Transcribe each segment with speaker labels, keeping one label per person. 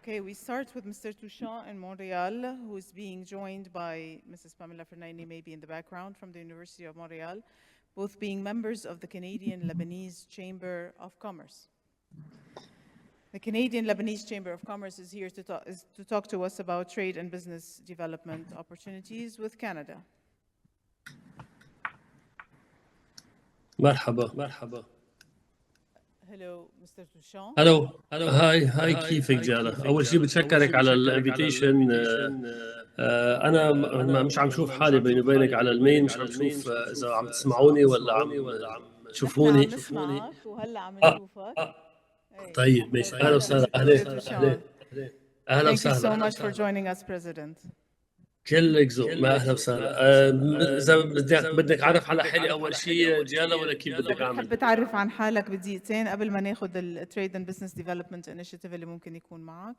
Speaker 1: Okay, we start with Mr. Touchant in Montreal, who is being joined by Mrs. Pamela Fernaini, maybe in the background, from the University of Montreal, both being members of the Canadian Lebanese Chamber of Commerce. The Canadian Lebanese Chamber of Commerce is here to talk to us about trade and business development opportunities with Canada.
Speaker 2: مرحبا.
Speaker 1: Hello, Mr. Touchant.
Speaker 2: الو هاي كيفك جانا؟ اول شيء بتشكرك على الانفيتيشن. انا مش عم شوف حالي بيني وبينك على المين، مش عم شوف اذا عم تسمعوني ولا عم تشوفوني.
Speaker 1: نحن عم نسمعك وهلا عم نشوفك.
Speaker 2: طيب ماشي. اهلا وسهلا. اهلا
Speaker 1: Thank you so
Speaker 2: وسهلا.
Speaker 1: much for joining us, President.
Speaker 2: كلك ذوق. ما اهلا وسهلا. اذا بدك اعرف على حالي اول شيء جالا ولا كيف بدك اعمل؟
Speaker 1: بحب تعرف عن حالك بدقيقتين قبل ما ناخذ التريد اند بزنس ديفلوبمنت انيشيتيف اللي ممكن يكون معك.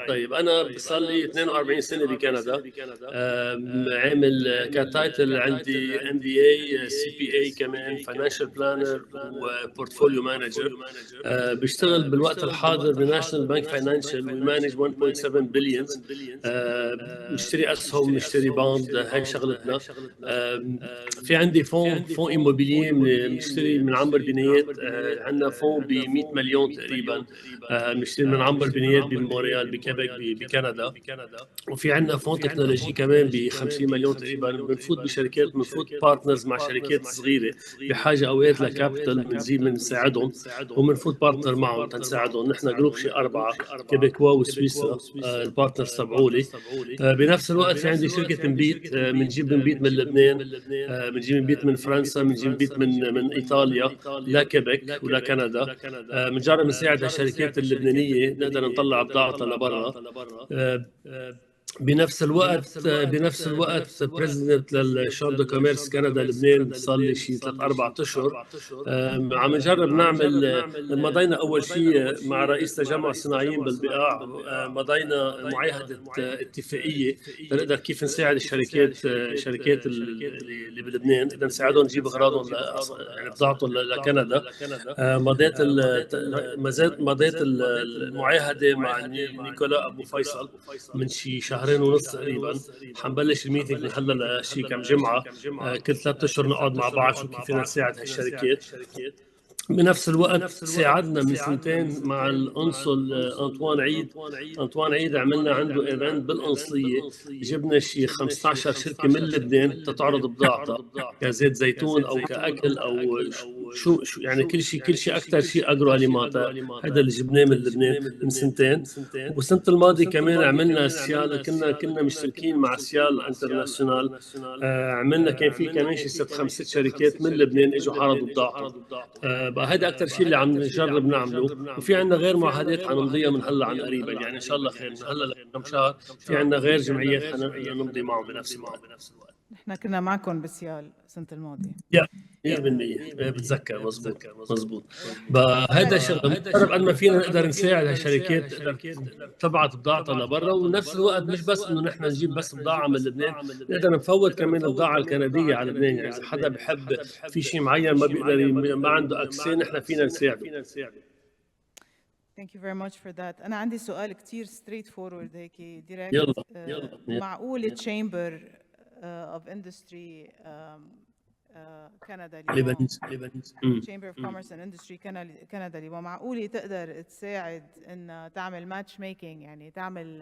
Speaker 2: طيب انا صار لي 42 سنه بكندا. عامل كتايتل عندي MBA CPA كمان فاينانشال بلانر وبورتفوليو مانجر. بشتغل بالوقت الحاضر بناشونال بانك فاينانشال ومانج 1.7 بليون. نشتري اسهم، نشتري باند، هيك شغلتنا. في عندي فون ايموبيلييه بنشتري من عنبر بنايات. عندنا فون ب 100 مليون تقريبا. بنشتري من عنبر بنايات بمونريال بكيبك بكندا. وفي عندنا فون تكنولوجي كمان ب 50 مليون تقريبا. بنفوت بشركات، بنفوت بارتنرز مع شركات صغيره بحاجه اوقات لكابيتال، بنساعدهم وبنفوت بارتنر معهم تنساعدهم. نحن جروب شي 4 كيبيكوا وسويسرا البارتنرز تبعولي. بنفس الوقت في عندي شركه مبيت، بنجيب مبيت من لبنان، بنجيب مبيت من فرنسا، بنجيب مبيت من ايطاليا لكيبك ولا كندا. بنجرب نساعد هالشركات اللبنانيه نقدر نطلع بضاعتها لبرا. بنفس الوقت بريزيدنت للشامبر دو كوميرس كندا لبنان صار لي شيء 3-4 اشهر. عم نجرب نعمل. مضينا اول شيء مع رئيس تجمع الصناعيين بالبقاع، مضينا معاهده اتفاقيه لنقدر كيف نساعد الشركات اللي بلبنان، نقدر نساعدهم نجيب اغراضهم يعني بضاعتهم لكندا. مضيت المعاهده مع نيكولا ابو فيصل من شي شهرين ونص تقريبا. حنبلش الميتنج من هلا لشي كم جمعه، كل 3 اشهر نقعد مع بعض شو كيف فينا نساعد هالشركات. بنفس الوقت ساعدنا من سنتين مع القنصل أنطوان عيد عملنا عنده ايفنت بالقنصليه، جبنا شي 15 شركه من لبنان تتعرض بضاعتها كزيت زيتون او كاكل او شو يعني كل شيء اكثر شيء اجرو اليمانتا. هذا اللي جبناه من لبنان من سنتين. والسنه الماضيه كمان عملنا سيال، كنا مشتركين مع سيال انترناشونال. عملنا كان في كمان شي 5 شركات من لبنان اجوا عرضوا بضاعتهم. هذا اكثر شيء اللي عم نجرب نعمله. وفي عندنا غير معاهدات حنمضيها من هلا عن قريبا، يعني ان شاء الله خير من هلا لكم شهر في عندنا غير جمعيات حنمضي معهم بنفس الوقت.
Speaker 1: نحن كنا معكم بسيال السنه الماضيه.
Speaker 2: 100% بتذكر. مزبوط. هذا شغله بنجرب قد ما فينا نقدر نساعد هالشركات تقدر تبعت بضاعتها لبرا. ونفس الوقت مش بس انه نحن نجيب بس بضاعه من لبنان، نقدر نفوت كمان البضاعه الكنديه على لبنان. يعني اذا حدا بحب في شيء معين ما بيقدر ما عنده اكسي، نحن فينا نساعده.
Speaker 1: Thank you very much for that. أنا عندي سؤال كتير straight forward هيك ديركت.
Speaker 2: يلا.
Speaker 1: معقول Chamber of Industry كندا Chamber of Commerce and Industry كندا اللي معقول تقدر تساعد إن تعمل match making، يعني تعمل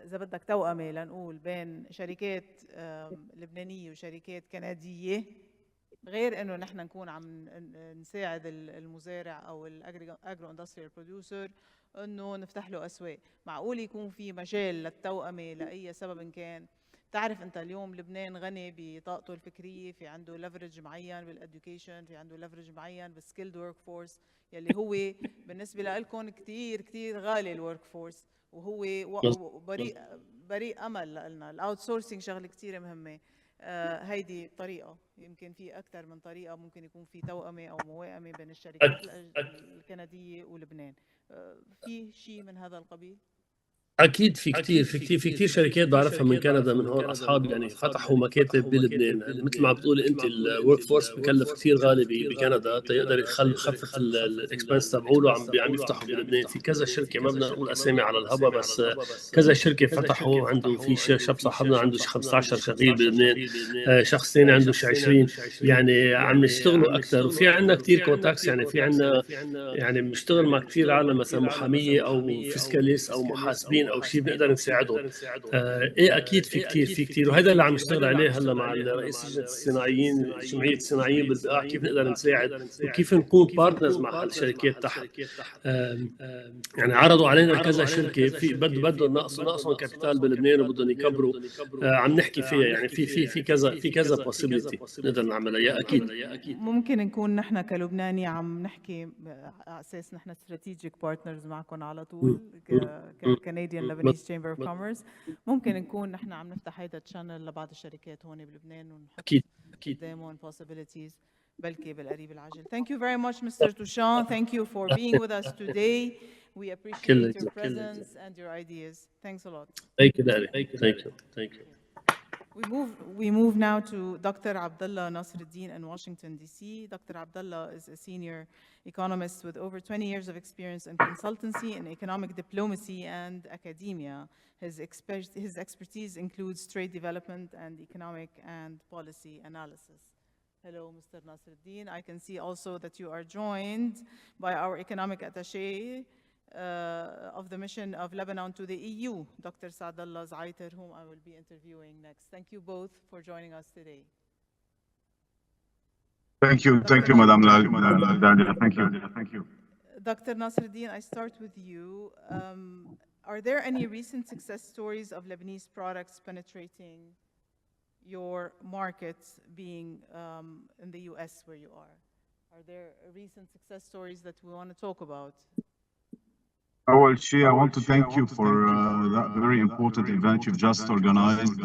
Speaker 1: إذا بدك توأمة لنقول بين شركات لبنانية وشركات كندية، غير انه نحن نكون عم نساعد المزارع او الاجرو اندستريال بروديوسر انه نفتح له اسواق. معقول يكون في مجال للتوأمه لاي سبب كان؟ تعرف انت اليوم لبنان غني بطاقته الفكريه، في عنده ليفرج معين بالاديوكيشن، في عنده ليفرج معين بالسكيلد ورك فورس يلي هو بالنسبه لكم كثير كثير غالي الورك فورس، وهو بريء امل لنا. الاوت سورسينج شغله كثير مهمه. هيدي طريقة، يمكن في أكثر من طريقة ممكن يكون في توأمة أو موائمة بين الشركات الكندية ولبنان. في شيء من هذا القبيل؟
Speaker 2: اكيد في كتير شركات بعرفها من كندا، من هون اصحابي يعني فتحوا مكاتب بلبنان. يعني مثل ما بتقولي انت، الورك فورس بكلف كثير غالي بكندا تيقدر يخفف الاكسبنس تبعوله. عم يفتحوا بلبنان في كذا شركه، ما بدنا نقول اسامي على الهوا، بس كذا شركه فتحوا. عنده في شاب صاحبنا عنده شي 15 شغيل بلبنان، شخص ثاني عنده شي 20. يعني عم يشتغلوا اكثر، وفي عندنا كثير كونتاكتس. يعني في عندنا يعني بنشتغل مع كثير عالم، مثلا محاميه او فيسكاليست او محاسبين او شيء، بنقدر نساعدهم. ايه اكيد في كثير وهذا اللي عم نشتغل عليه هلا مع رئيس لجنه الصناعيين، جمعيه الصناعيين بالبقاع، كيف نقدر نساعد وكيف نكون بارتنرز مع هالشركات تحت. يعني عرضوا علينا كذا شركه في بدهم نقصهم كابيتال بلبنان وبدهم يكبروا. عم نحكي فيها، يعني في كذا possibility نقدر نعملها. يا اكيد
Speaker 1: ممكن نكون نحن كلبناني عم نحكي على اساس نحن strategic partners معكم على طول Canadian Lebanese Chamber of Commerce. ممكن نكون نحن عم نفتح هيدا التشانل لبعض الشركات هون بلبنان ونحط
Speaker 2: اكيد
Speaker 1: قدامهم possibilities بلكي بالقريب العاجل. Thank you very much, Mr. Touchon. Thank you for being with us today. We appreciate your presence and your ideas. Thanks a lot.
Speaker 2: Thank you, Daddy. Thank you.
Speaker 1: We move now to Dr. Abdullah Nasruddin in Washington, D.C. Dr. Abdullah is a senior economist with over 20 years of experience in consultancy in economic diplomacy and academia. His expertise includes trade development and economic and policy analysis. Hello, Mr. Nasruddin. I can see also that you are joined by our economic attaché of the mission of Lebanon to the EU, Dr. Saadallah Zaiter, whom I will be interviewing next. Thank you both for joining us today.
Speaker 3: Thank you, Madam Daniel. Thank you.
Speaker 1: Dr. Nasruddin, I start with you. Are there any recent success stories of Lebanese products penetrating your markets, being in the US where you are? Are there recent success stories that we want to talk about?
Speaker 3: Well, I want to thank you for that very important event you've just organized.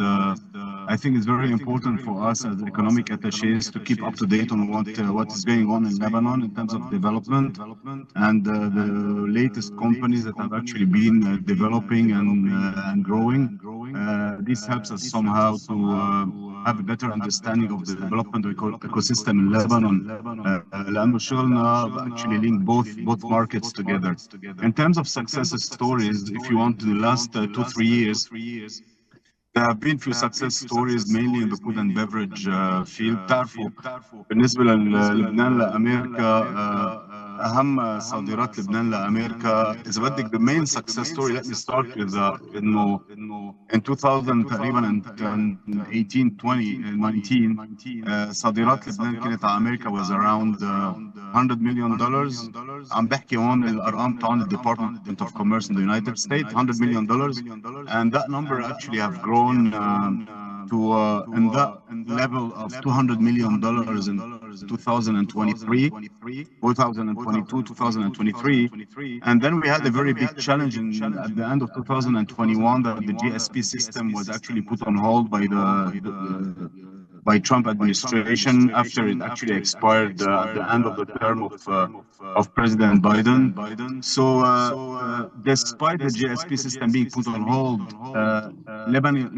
Speaker 3: I think it's very important for us as economic attachés to keep up to date on what is going on in Lebanon in terms of development and the latest companies that have actually been developing and growing. This helps us somehow to have a better understanding of the development ecosystem in Lebanon. لأنه شغلنا actually link both markets together. In terms of success stories, if you want, in the last 2-3 years, there have been few success stories mainly in the food and beverage field. تعرفوا بالنسبة للبنان لأمريكا أهم صادرات لبنان لأمريكا، إذا بدك the main success story, let me start with إنه in 2000 تقريبا 18 20 19 صادرات لبنان كانت على أمريكا was around $100 million. عم بحكي هون الأرقام تاعون the Department of Commerce in the United States, $100 million, and that number actually have grown to in that level of $200 million in 2023, 2022, 2023, and then we had a very big challenge at the end of 2021 that the GSP system was actually put on hold by Trump administration after it actually expired at the end of the term of President Biden. So despite the GSP system being put on hold,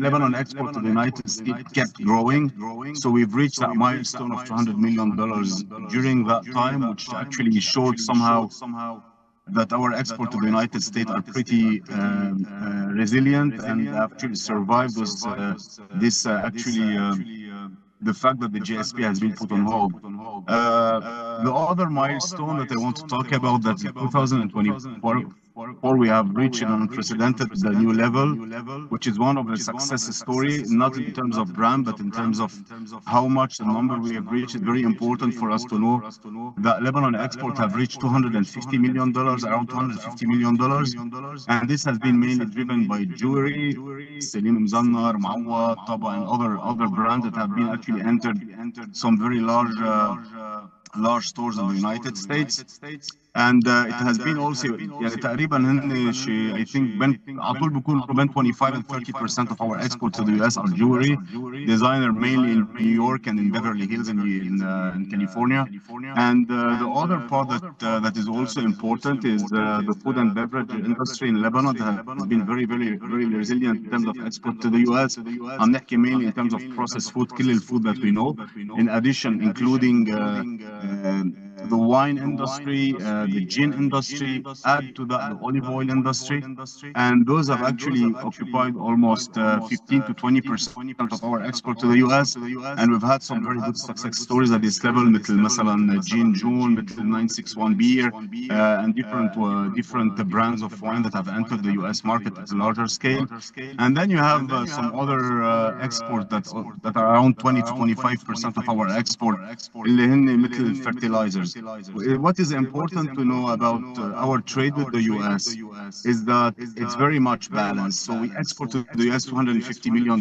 Speaker 3: Lebanon export to the United States kept growing. So we've reached that milestone of $200 million during that time, which actually showed somehow that our export to the United States are pretty resilient and actually survived the fact that the GSP has been put on hold. The other milestone that I want to talk about, that in 2024 we have reached an unprecedented new level, which is one of the success story, not in terms of brand, but in terms of how much the number we have reached. It's very important for us to know that Lebanon export have reached $250 million, around $250 million, and this has been mainly driven by jewelry, Selim Mzannar, Mawad, Taba, and other brands that have been actually entered some very large stores in the United States. and it has been also يعني تقريبا هن I think على طول بيكونوا بين 25 and 30% of our export to the US are jewelry designer mainly in New York and in Beverly Hills in California. And the other part that is also important is the food and beverage industry in Lebanon that has been very resilient in terms of export to the US. I'm talking mainly in terms of processed food, كل الfood that we know. In addition, including the wine industry, the gin industry, add to that the olive oil industry, and those have actually occupied almost 15 to 20% of our export to the US, and we've had some very good success stories at this level, مثل مثلا gin June, مثل 961 beer, and different brands of wine that have entered the US market at a larger scale. And then you have some other exports that are around 20 to 25% of our export, اللي هن مثل fertilizers. What is important to know about our trade with the US is that it's very much balanced. So we export to the US $250 million.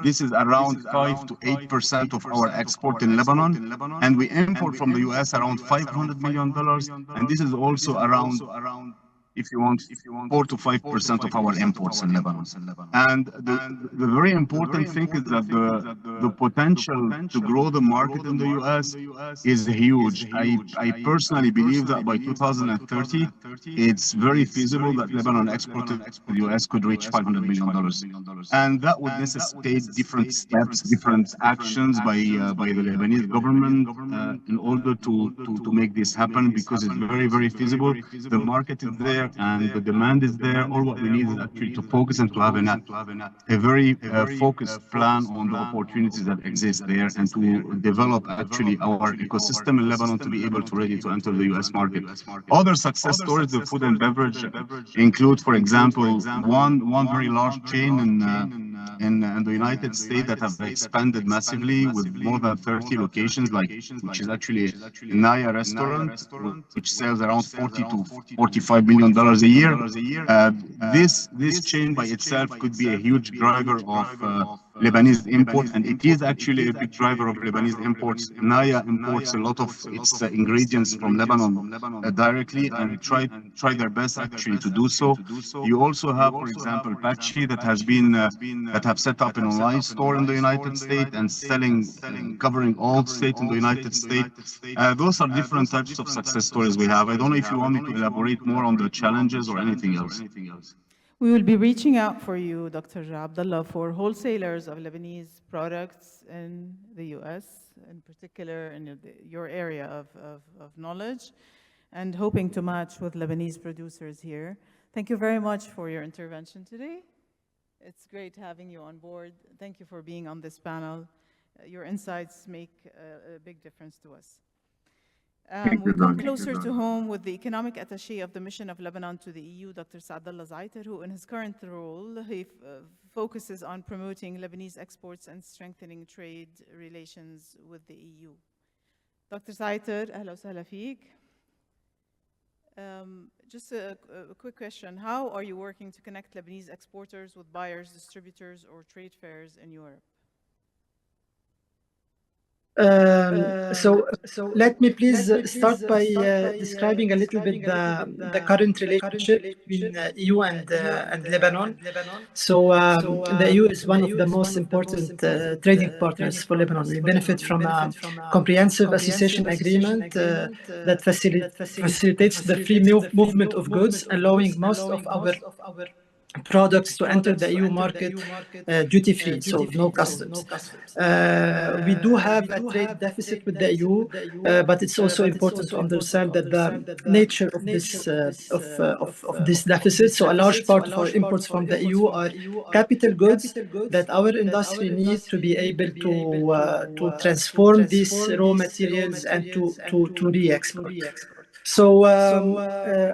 Speaker 3: This is around 5 to 8% of our export in Lebanon. And we import from the US around $500 million. And this is also around, if you want, 4 to 5% of our imports in Lebanon. And the very important thing is that the potential to grow the market in the US is huge. I personally believe that by 2030, it's very feasible that Lebanon export to the US could reach $500 million. And that would necessitate different steps, different actions by the Lebanese government in order to make this happen, because it's very feasible. The market is there and the demand is there. All what we need is actually to focus and to have a very focused plan on the opportunities that exist there, and to develop actually our ecosystem in Lebanon to be able to ready to enter the US market. Other success stories of food and beverage include, for example, one very large chain in the United States that have expanded massively with more than 30 locations, which is actually Naya restaurant, which sells around $40 to $45 million a year. This chain by itself could be a huge driver of Lebanese import, and it is actually a big driver of Lebanese imports. Naya imports a lot of its ingredients from Lebanon directly, and try their best actually to do so. You also have, for example, Pachi that have set up an online store in the United States and covering all states in the United States. Those are different types of success stories we have. I don't know if you want me to elaborate more on the challenges or anything else.
Speaker 1: We will be reaching out for you, Dr. Abdullah, for wholesalers of Lebanese products in the US, in particular in your area of knowledge, and hoping to match with Lebanese producers here. Thank you very much for your intervention today. It's great having you on board. Thank you for being on this panel. Your insights make a big difference to us. We come closer to home with the economic attaché of the mission of Lebanon to the EU, Dr. Saadallah Zaiter, who in his current role, he focuses on promoting Lebanese exports and strengthening trade relations with the EU. Dr. Zaiter, أهلا وسهلا فيك. Just a quick question. How are you working to connect Lebanese exporters with buyers, distributors, or trade fairs in Europe?
Speaker 4: So let me please start by describing a little bit the current relationship between EU and Lebanon. So the EU is one of the most important trading partners for Lebanon. We benefit from a comprehensive association agreement that facilitates the free movement of goods, allowing most of our products to enter the EU market duty-free, so no customs. We do have a trade deficit with the EU, but it's also important to understand that the nature of this deficit. So a large part of our imports from the EU are capital goods that our industry needs to be able to transform these raw materials and to re-export. So,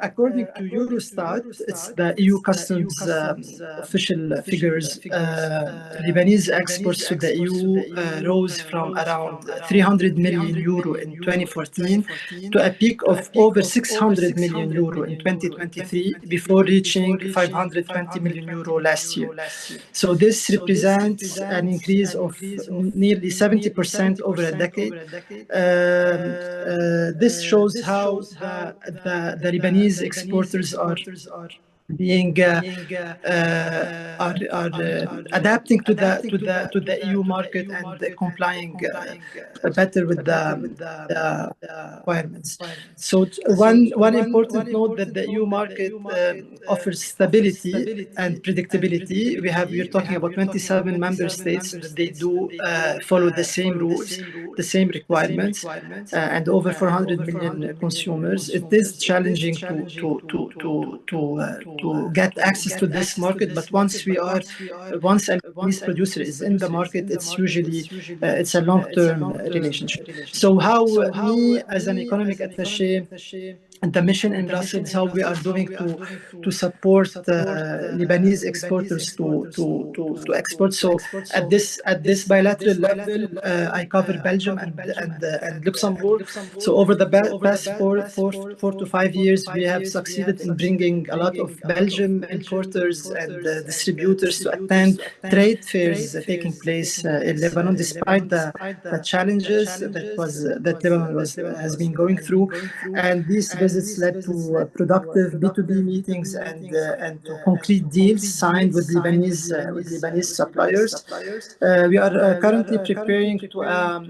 Speaker 4: according to Eurostat, it's the EU customs official figures. Lebanese exports to the EU rose from around 300 million euro in 2014 to a peak of over 600 million euro in 2023, before reaching 520 million euro last year. So this represents an increase of nearly 70% over a decade. This shows how the Lebanese exporters are being adapting to the EU market and complying better with the requirements. So one important note that the EU market offers stability and predictability. We're talking about 27 member states that they do follow the same rules, the same requirements, and over 400 million consumers. It is challenging to get access to this market, but once a Lebanese producer is in the market, it's usually it's a long-term relationship. So how me as an economic attaché and the mission in Brussels, how we are doing to support Lebanese exporters to export. So at this bilateral level, I cover Belgium and Luxembourg. So over the past four to 5 years, we have succeeded in bringing a lot of Belgian importers and distributors to attend trade fairs taking place in Lebanon, despite the challenges that Lebanon has been going through. And these visits led to productive B2B meetings and to concrete deals signed with Lebanese suppliers. We are currently preparing to a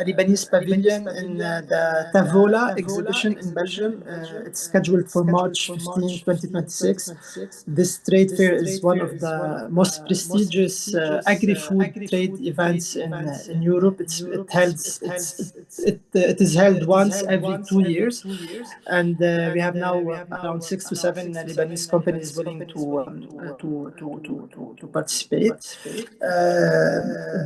Speaker 4: Lebanese pavilion in the Tavola exhibition in Belgium. It's scheduled for March 15, 2026. This trade fair is one of the most prestigious agri-food trade events in Europe. It is held once every 2 years, and we have now around 6 to 7 Lebanese companies willing to participate.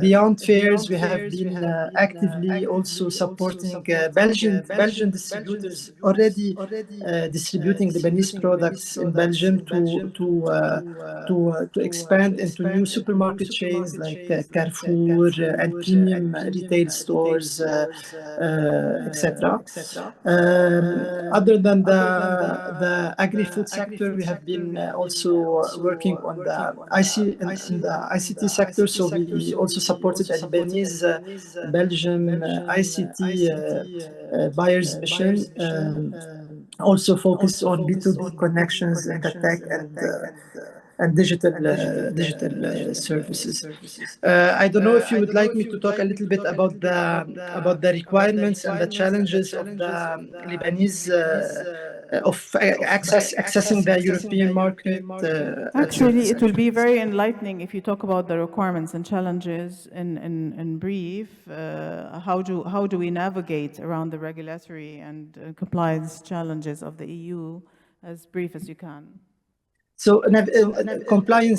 Speaker 4: Beyond fairs, we have been actively also supporting Belgian distributors already distributing Lebanese products in Belgium to expand into new supermarket chains like Carrefour and premium retail stores, etc. Other than the agri-food sector, we have been also working on the ICT sector. So we also supported a Lebanese Belgium ICT buyers mission, also focused on B2B connections in the tech and digital services. I don't know if you would like me to talk a little bit about the requirements and the challenges of the Lebanese of accessing the European market.
Speaker 1: Actually, it will be very enlightening if you talk about the requirements and challenges in brief. How do we navigate around the regulatory and compliance challenges of the EU as brief as you can?
Speaker 4: So complying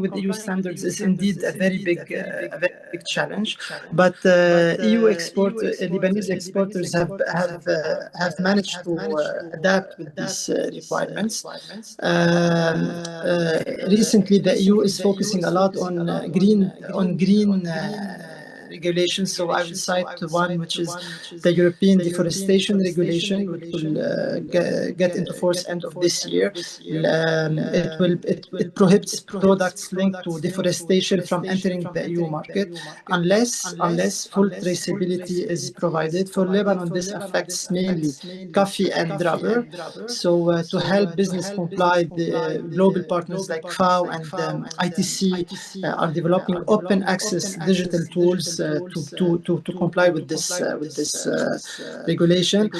Speaker 4: with EU standards is indeed a very big challenge. But Lebanese exporters have managed to adapt with these requirements. Recently, the EU is focusing a lot on green regulations. So I will cite one, which is the European Deforestation Regulation, which will get into force end of this year. It prohibits products linked to deforestation from entering the EU market unless full traceability is provided. For Lebanon, this affects mainly coffee and rubber. So to help business comply, the global partners like FAO and ITC are developing open access digital tools to comply with this regulation.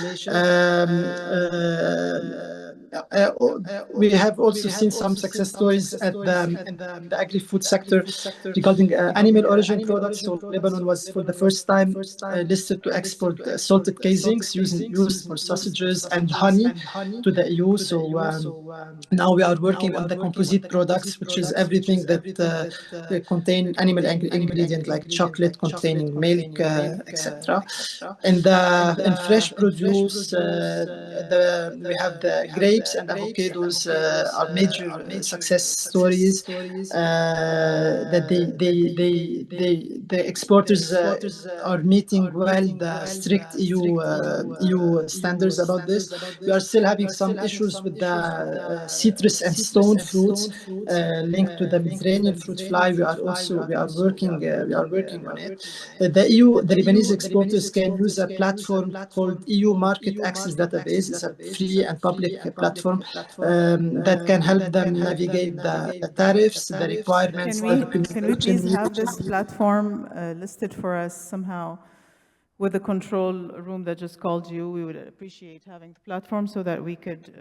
Speaker 4: We have also seen some success stories in the agri-food sector regarding animal origin products. So Lebanon was for the first time listed to export salted casings used for sausages and honey to the EU. So now we are working on the composite products, which is everything that contain animal ingredient like chocolate containing milk, etc. In fresh produce, we have the grape grapes and avocados are major success stories. That the exporters are meeting well the strict EU standards about this. We are still having some issues with the citrus and stone fruits linked to the Mediterranean fruit fly. We are working on it. The Lebanese exporters can use a platform called EU Market Access Database. It's a free and public platform that can help them navigate the tariffs, the requirements, the documentation.
Speaker 1: Can we please have this platform listed for us somehow? With the control room that just called you, we would appreciate having the platform so that we could.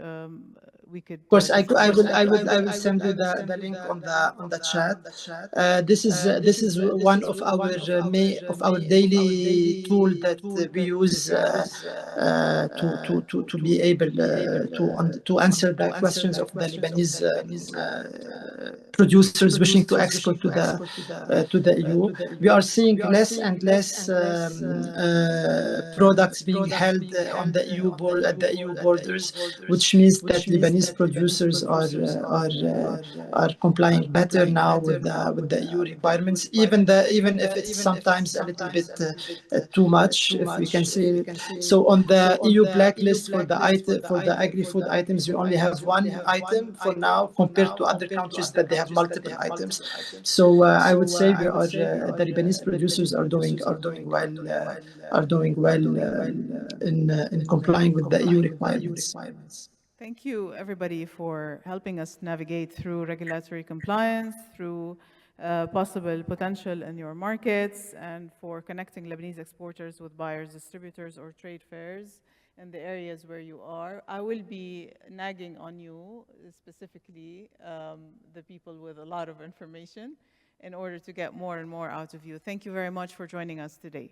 Speaker 4: Of course, I will send you the link on the chat. This is one of our daily tool that we use to be able to answer the questions of the Lebanese producers wishing to export to the EU. We are seeing less and less products being held on the at the EU borders, which means that Lebanese producers are complying better now with the EU requirements, even if it's sometimes a little bit too much, if we can say. So on the EU blacklist for the agri-food items, we only have one item for now compared to other countries that they have multiple items. So I would say the Lebanese producers are doing well in complying with the EU requirements.
Speaker 1: Thank you, everybody, for helping us navigate through regulatory compliance, through possible potential in your markets, and for connecting Lebanese exporters with buyers, distributors, or trade fairs in the areas where you are. I will be nagging on you, specifically the people with a lot of information, in order to get more and more out of you. Thank you very much for joining us today.